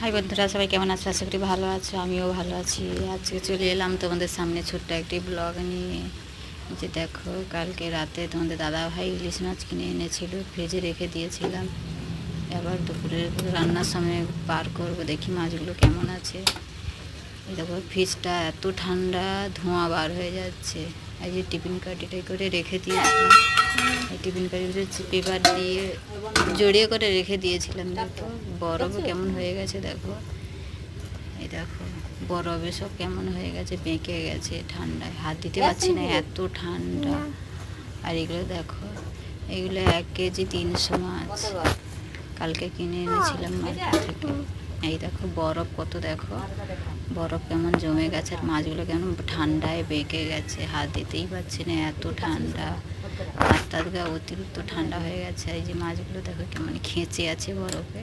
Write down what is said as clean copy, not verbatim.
High বন্ধুরা, সবাই কেমন আছো? আশা করি ভালো আছো, আমিও ভালো আছি। আজকে চলে এলাম তোমাদের সামনে ছোট্ট একটি ব্লগ নিয়ে। যে দেখো, কালকে রাতে তোমাদের দাদা ভাই ইলিশ মাছ কিনে এনেছিল, ফ্রিজে রেখে দিয়েছিলাম। এবার দুপুরে রান্নার সময় পার করবো, দেখি মাছগুলো কেমন আছে। এই দেখো, ফ্রিজটা এত ঠান্ডা, ধোঁয়া বার হয়ে যাচ্ছে। এই যে টিফিন কাঠিটাই করে রেখে দিয়েছিলাম, এই টিফিন কাঠিটা পেপার দিয়ে জড়িয়ে করে রেখে দিয়েছিলাম। দেখো বরফও কেমন হয়ে গেছে, দেখো এই দেখো বরফে সব কেমন হয়ে গেছে, বেঁকে গেছে ঠান্ডায়, হাত দিতে পারছি না, এত ঠান্ডা। আর এগুলো দেখো, এগুলো 1 কেজি 300 মাছ, কালকে কিনে এনেছিলাম মার্কেট থেকে। এই দেখো বরফ কত, দেখো বরফ কেমন জমে গেছে, আর মাছগুলো কেমন ঠান্ডায় বেঁকে গেছে, হাত দিতেই পারছি না, এত ঠান্ডা। হাত টাত গা অতিরিক্ত ঠান্ডা হয়ে গেছে। এই যে মাছগুলো দেখো কেমন খেঁচে আছে বরফে।